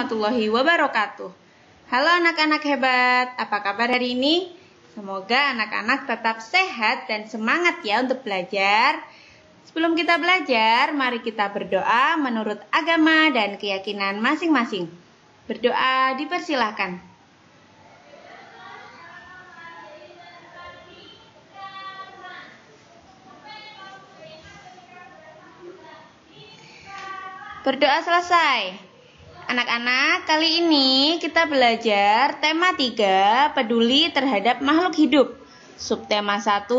warahmatullahi wabarakatuh. Halo anak-anak hebat, apa kabar hari ini? Semoga anak-anak tetap sehat dan semangat ya untuk belajar. Sebelum kita belajar, mari kita berdoa menurut agama dan keyakinan masing-masing. Berdoa dipersilahkan. Berdoa selesai. Anak-anak, kali ini kita belajar tema 3, peduli terhadap makhluk hidup. Subtema 1,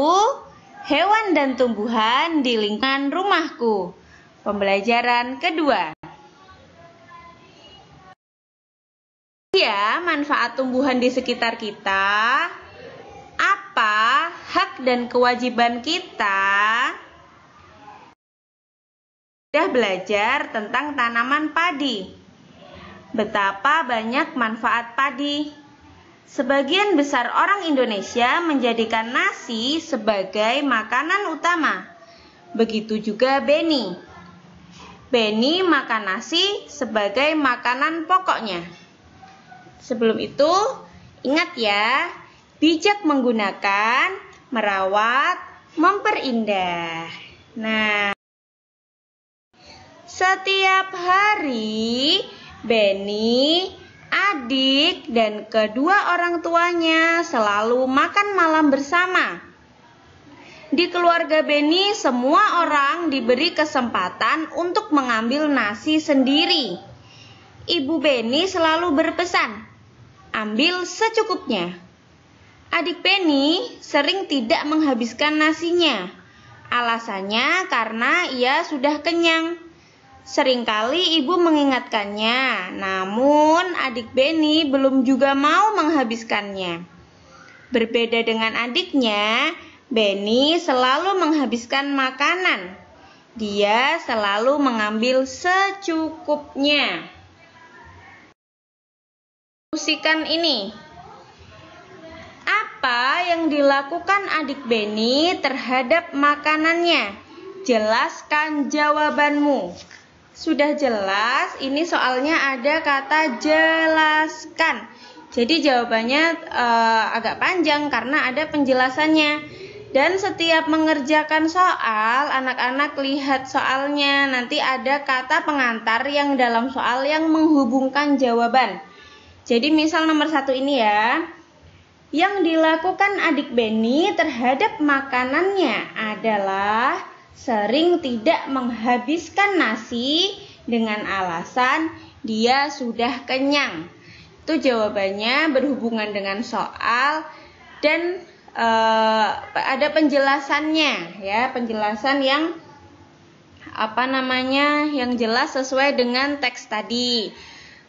hewan dan tumbuhan di lingkungan rumahku. Pembelajaran kedua. Ya, manfaat tumbuhan di sekitar kita. Apa hak dan kewajiban kita? Sudah belajar tentang tanaman padi. Betapa banyak manfaat padi. Sebagian besar orang Indonesia menjadikan nasi sebagai makanan utama. Begitu juga Beni. Beni makan nasi sebagai makanan pokoknya. Sebelum itu, ingat ya, bijak menggunakan, merawat, memperindah. Nah, setiap hari, Beni, adik, dan kedua orang tuanya selalu makan malam bersama. Di keluarga Beni, semua orang diberi kesempatan untuk mengambil nasi sendiri. Ibu Beni selalu berpesan, ambil secukupnya. Adik Beni sering tidak menghabiskan nasinya. Alasannya karena ia sudah kenyang. Seringkali ibu mengingatkannya, namun adik Beni belum juga mau menghabiskannya. Berbeda dengan adiknya, Beni selalu menghabiskan makanan. Dia selalu mengambil secukupnya. Musikan ini. Apa yang dilakukan adik Beni terhadap makanannya? Jelaskan jawabanmu. Sudah jelas, ini soalnya ada kata jelaskan. Jadi jawabannya agak panjang karena ada penjelasannya. Dan setiap mengerjakan soal, anak-anak lihat soalnya. Nanti ada kata pengantar yang dalam soal yang menghubungkan jawaban. Jadi misal nomor 1 ini ya. Yang dilakukan adik Beni terhadap makanannya adalah sering tidak menghabiskan nasi dengan alasan dia sudah kenyang. Itu jawabannya berhubungan dengan soal dan ada penjelasannya ya, penjelasan yang yang jelas sesuai dengan teks tadi.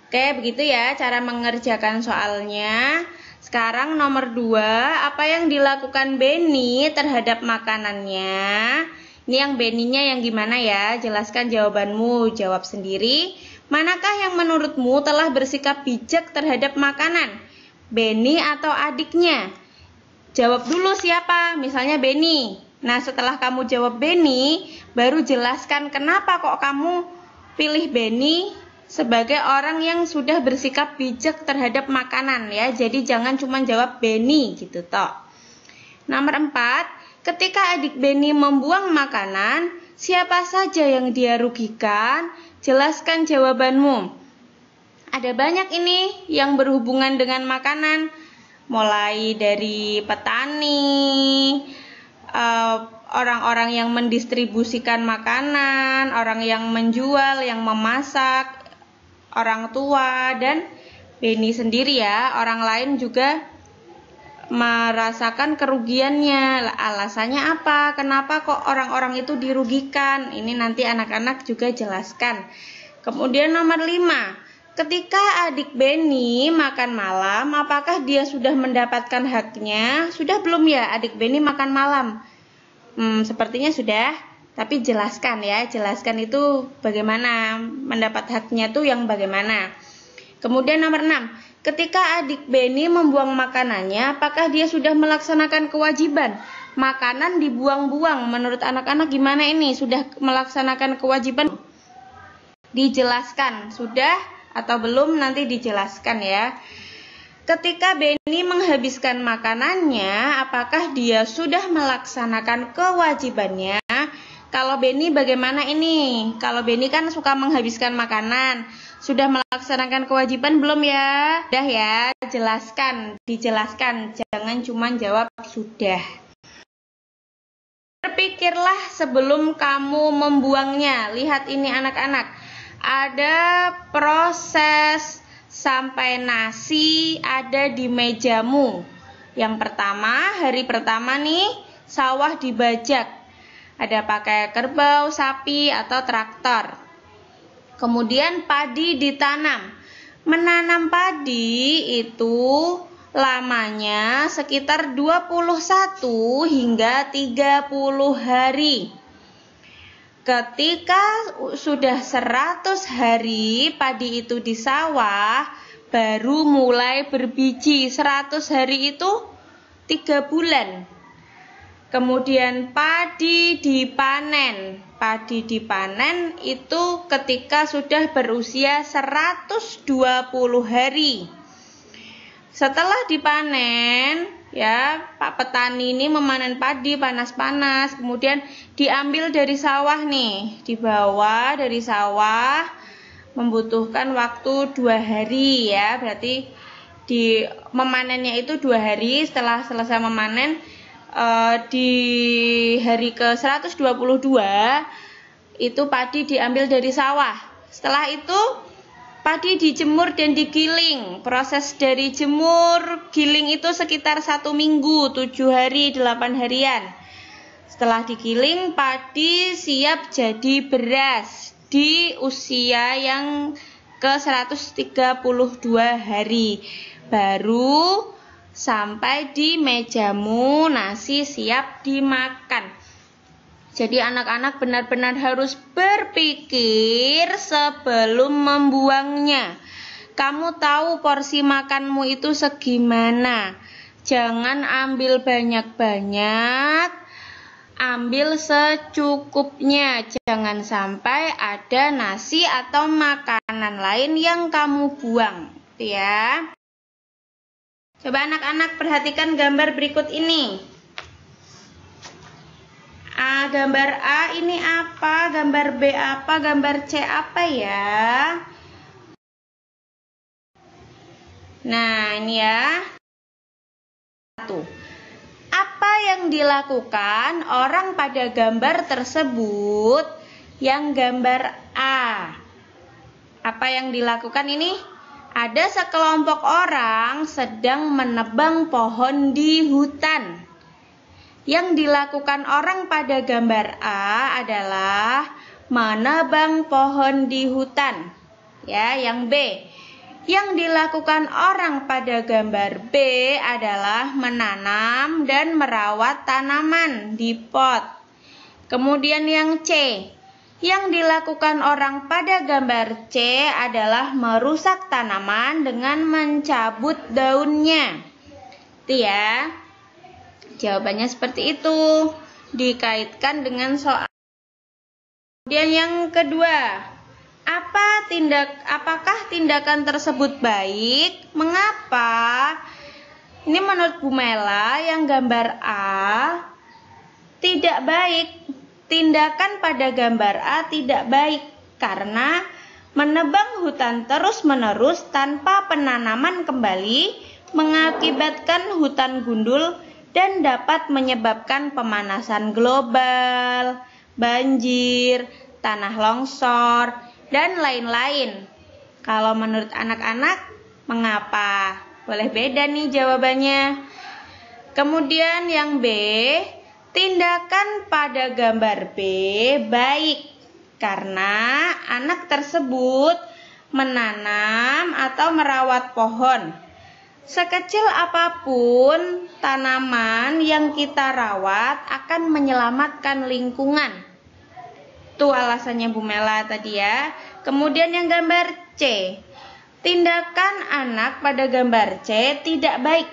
Oke, begitu ya cara mengerjakan soalnya. Sekarang nomor 2, apa yang dilakukan Beni terhadap makanannya? Ini yang Beninya yang gimana ya? Jelaskan jawabanmu, jawab sendiri. Manakah yang menurutmu telah bersikap bijak terhadap makanan? Beni atau adiknya? Jawab dulu siapa? Misalnya Beni. Nah, setelah kamu jawab Beni, baru jelaskan kenapa kok kamu pilih Beni sebagai orang yang sudah bersikap bijak terhadap makanan ya. Jadi jangan cuma jawab Beni gitu toh. Nomor 4. Ketika adik Beni membuang makanan, siapa saja yang dia rugikan? Jelaskan jawabanmu. Ada banyak ini yang berhubungan dengan makanan. Mulai dari petani, orang-orang yang mendistribusikan makanan, orang yang menjual, yang memasak, orang tua, dan Beni sendiri ya. Orang lain juga merasakan kerugiannya. Alasannya apa? Kenapa kok orang-orang itu dirugikan? Ini nanti anak-anak juga jelaskan. Kemudian nomor 5, ketika adik Beni makan malam, apakah dia sudah mendapatkan haknya? Sudah belum ya adik Beni makan malam? Sepertinya sudah, tapi jelaskan ya. Jelaskan itu bagaimana mendapat haknya tuh yang bagaimana. Kemudian nomor 6, ketika adik Beni membuang makanannya, apakah dia sudah melaksanakan kewajiban? Makanan dibuang-buang, menurut anak-anak gimana ini? Sudah melaksanakan kewajiban? Dijelaskan, sudah atau belum nanti dijelaskan ya. Ketika Benny menghabiskan makanannya, apakah dia sudah melaksanakan kewajibannya? Kalau Benny bagaimana ini? Kalau Benny kan suka menghabiskan makanan. Sudah melaksanakan kewajiban belum ya? Sudah ya, dijelaskan. Jangan cuma jawab sudah. Berpikirlah sebelum kamu membuangnya. Lihat ini anak-anak. Ada proses sampai nasi ada di mejamu. Yang pertama, hari pertama nih, sawah dibajak. Ada pakai kerbau, sapi, atau traktor. Kemudian padi ditanam. Menanam padi itu lamanya sekitar 21 hingga 30 hari. Ketika sudah 100 hari padi itu di sawah, baru mulai berbiji. 100 hari itu 3 bulan. Kemudian padi dipanen. Padi dipanen itu ketika sudah berusia 120 hari. Setelah dipanen, ya, Pak petani ini memanen padi panas-panas, kemudian diambil dari sawah nih, dibawa dari sawah, membutuhkan waktu 2 hari ya, berarti memanennya itu 2 hari. Setelah selesai memanen, di hari ke 122 itu padi diambil dari sawah. Setelah itu padi dijemur dan digiling. Proses dari jemur, giling itu sekitar 1 minggu, 7 hari, 8 harian. Setelah digiling, padi siap jadi beras di usia yang ke 132 hari. Baru sampai di mejamu nasi siap dimakan. Jadi anak-anak benar-benar harus berpikir sebelum membuangnya. Kamu tahu porsi makanmu itu segimana. Jangan ambil banyak-banyak, ambil secukupnya. Jangan sampai ada nasi atau makanan lain yang kamu buang, ya. Coba anak-anak perhatikan gambar berikut ini. Gambar A ini apa? Gambar B apa? Gambar C apa ya? Nah, ini ya. Apa yang dilakukan orang pada gambar tersebut yang gambar A? Apa yang dilakukan ini? Ada sekelompok orang sedang menebang pohon di hutan. Yang dilakukan orang pada gambar A adalah menebang pohon di hutan. Ya, yang B. Yang dilakukan orang pada gambar B adalah menanam dan merawat tanaman di pot. Kemudian yang C. Yang dilakukan orang pada gambar C adalah merusak tanaman dengan mencabut daunnya. Itu ya. Jawabannya seperti itu. Dikaitkan dengan soal. Kemudian yang kedua. Apakah tindakan tersebut baik? Mengapa? Ini menurut Bu Mela yang gambar A tidak baik. Tindakan pada gambar A tidak baik karena menebang hutan terus-menerus tanpa penanaman kembali mengakibatkan hutan gundul dan dapat menyebabkan pemanasan global, banjir, tanah longsor, dan lain-lain. Kalau menurut anak-anak, mengapa? Boleh beda nih jawabannya. Kemudian yang B, tindakan pada gambar B baik karena anak tersebut menanam atau merawat pohon. Sekecil apapun tanaman yang kita rawat akan menyelamatkan lingkungan. Itu alasannya Bu Mela tadi ya. Kemudian yang gambar C, tindakan anak pada gambar C tidak baik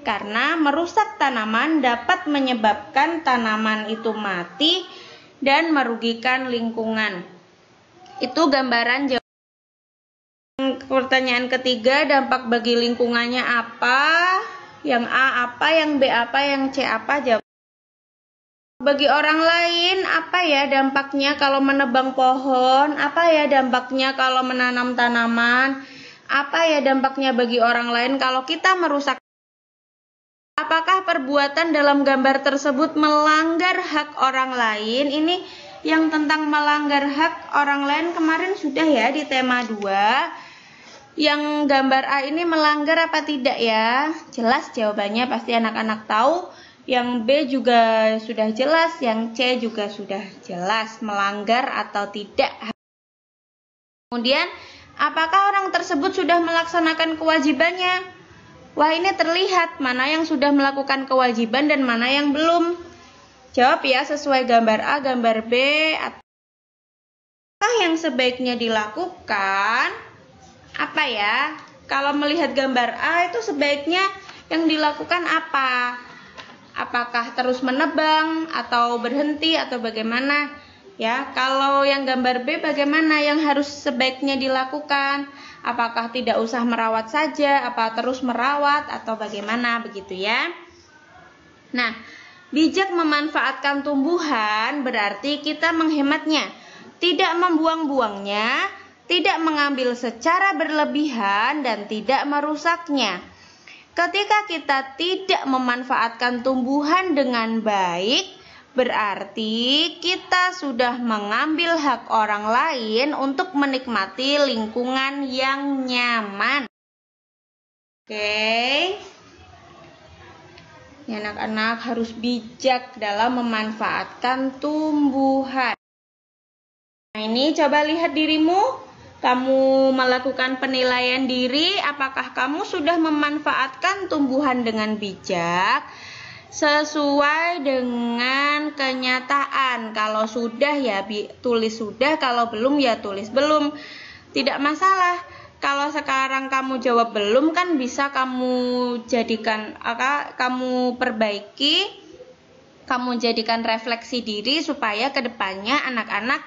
karena merusak tanaman dapat menyebabkan tanaman itu mati dan merugikan lingkungan. Itu gambaran Pertanyaan ketiga, dampak bagi lingkungannya apa? Yang A apa, yang B apa, yang C apa? Jawab. Bagi orang lain, apa ya dampaknya kalau menebang pohon? Apa ya dampaknya kalau menanam tanaman? Apa ya dampaknya bagi orang lain kalau kita merusak? Apakah perbuatan dalam gambar tersebut melanggar hak orang lain? Ini yang tentang melanggar hak orang lain kemarin sudah ya di tema 2. Yang gambar A ini melanggar apa tidak ya? Jelas jawabannya pasti anak-anak tahu. Yang B juga sudah jelas, yang C juga sudah jelas melanggar atau tidak. Kemudian, apakah orang tersebut sudah melaksanakan kewajibannya? Wah, ini terlihat mana yang sudah melakukan kewajiban dan mana yang belum. Jawab ya sesuai gambar A, gambar B. Apakah yang sebaiknya dilakukan? Apa ya? Kalau melihat gambar A itu sebaiknya yang dilakukan apa? Apakah terus menebang atau berhenti atau bagaimana? Ya, kalau yang gambar B bagaimana yang harus sebaiknya dilakukan? Apakah tidak usah merawat saja, apa terus merawat atau bagaimana begitu ya? Nah, bijak memanfaatkan tumbuhan berarti kita menghematnya, tidak membuang-buangnya, tidak mengambil secara berlebihan dan tidak merusaknya. Ketika kita tidak memanfaatkan tumbuhan dengan baik, berarti kita sudah mengambil hak orang lain untuk menikmati lingkungan yang nyaman. Oke. Anak-anak harus bijak dalam memanfaatkan tumbuhan. Nah, ini coba lihat dirimu. Kamu melakukan penilaian diri, apakah kamu sudah memanfaatkan tumbuhan dengan bijak sesuai dengan kenyataan? Kalau sudah ya tulis sudah, kalau belum ya tulis belum. Tidak masalah. Kalau sekarang kamu jawab belum kan bisa kamu jadikan kamu perbaiki, kamu jadikan refleksi diri supaya kedepannya anak-anak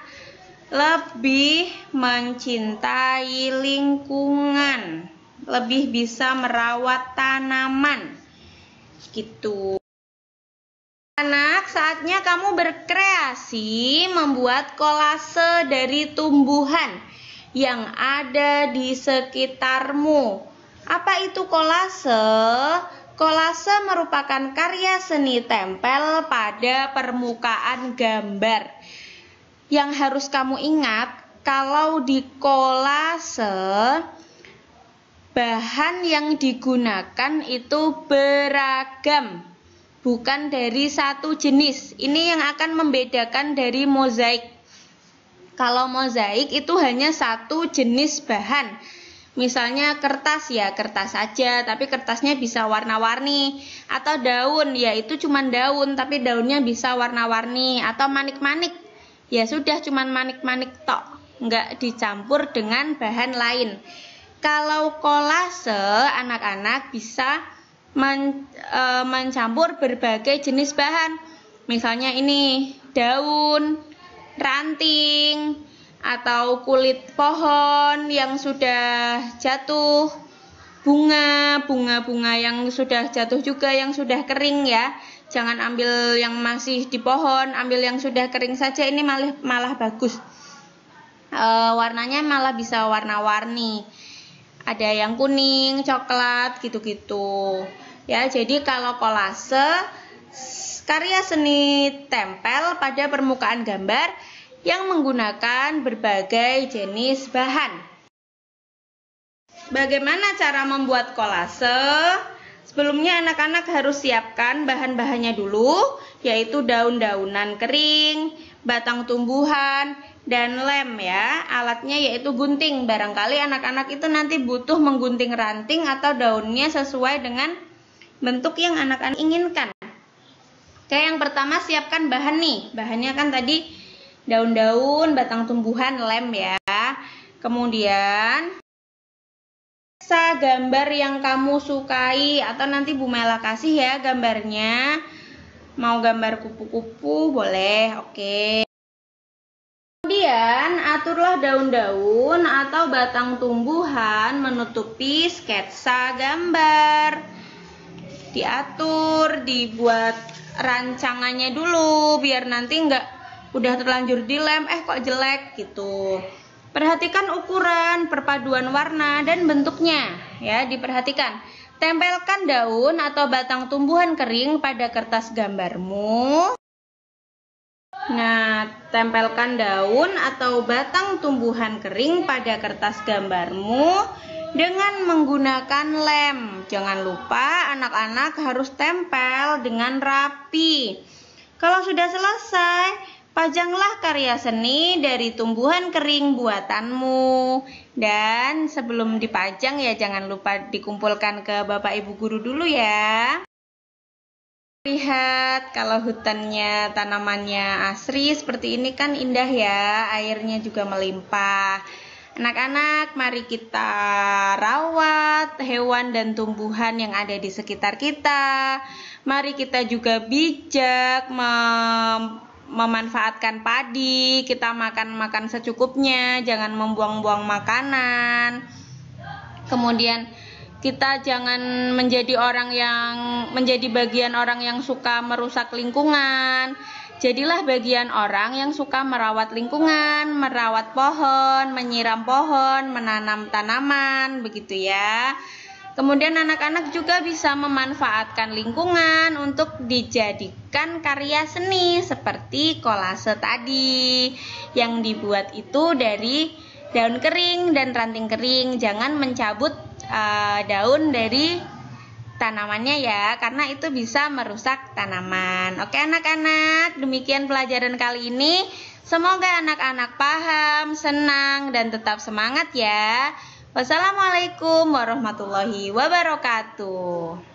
lebih mencintai lingkungan, lebih bisa merawat tanaman. Gitu. Anak, saatnya kamu berkreasi membuat kolase dari tumbuhan yang ada di sekitarmu. Apa itu kolase? Kolase merupakan karya seni tempel pada permukaan gambar. Yang harus kamu ingat, kalau di kolase, bahan yang digunakan itu beragam, bukan dari satu jenis. Ini yang akan membedakan dari mozaik. Kalau mozaik itu hanya satu jenis bahan. Misalnya kertas ya kertas saja, tapi kertasnya bisa warna-warni. Atau daun, ya itu cuma daun, tapi daunnya bisa warna-warni. Atau manik-manik. Ya sudah cuman manik-manik tok, nggak dicampur dengan bahan lain. Kalau kolase, anak-anak bisa mencampur berbagai jenis bahan. Misalnya ini daun, ranting, atau kulit pohon yang sudah jatuh, bunga yang sudah jatuh juga, yang sudah kering ya. Jangan ambil yang masih di pohon, ambil yang sudah kering saja, ini malah bagus. Warnanya malah bisa warna-warni. Ada yang kuning, coklat, gitu-gitu. Ya, jadi kalau kolase, karya seni tempel pada permukaan gambar yang menggunakan berbagai jenis bahan. Bagaimana cara membuat kolase? Sebelumnya anak-anak harus siapkan bahan-bahannya dulu, yaitu daun-daunan kering, batang tumbuhan, dan lem ya. Alatnya yaitu gunting. Barangkali anak-anak itu nanti butuh menggunting ranting atau daunnya sesuai dengan bentuk yang anak-anak inginkan. Oke, yang pertama siapkan bahan nih. Bahannya kan tadi daun-daun, batang tumbuhan, lem ya. Kemudian gambar yang kamu sukai atau nanti Bu Mela kasih ya gambarnya. Mau gambar kupu-kupu boleh, oke. Kemudian Kemudian aturlah daun-daun atau batang tumbuhan menutupi sketsa gambar. Diatur, dibuat rancangannya dulu biar nanti nggak udah terlanjur dilem kok jelek gitu. Perhatikan ukuran, perpaduan warna dan bentuknya ya, diperhatikan. Tempelkan daun atau batang tumbuhan kering pada kertas gambarmu. Nah, tempelkan daun atau batang tumbuhan kering pada kertas gambarmu dengan menggunakan lem. Jangan lupa anak-anak harus tempel dengan rapi. Kalau sudah selesai, pajanglah karya seni dari tumbuhan kering buatanmu. Dan sebelum dipajang ya jangan lupa dikumpulkan ke Bapak Ibu Guru dulu ya. Lihat kalau hutannya, tanamannya asri seperti ini kan indah ya, airnya juga melimpah. Anak-anak, mari kita rawat hewan dan tumbuhan yang ada di sekitar kita. Mari kita juga bijak memanfaatkan padi, kita makan secukupnya, jangan membuang-buang makanan. Kemudian kita jangan menjadi bagian orang yang suka merusak lingkungan. Jadilah bagian orang yang suka merawat lingkungan, merawat pohon, menyiram pohon, menanam tanaman, begitu ya. Kemudian anak-anak juga bisa memanfaatkan lingkungan untuk dijadikan karya seni seperti kolase tadi. Yang dibuat itu dari daun kering dan ranting kering. Jangan mencabut daun dari tanamannya ya, karena itu bisa merusak tanaman. Oke anak-anak, demikian pelajaran kali ini. Semoga anak-anak paham, senang, dan tetap semangat ya. Wassalamualaikum warahmatullahi wabarakatuh.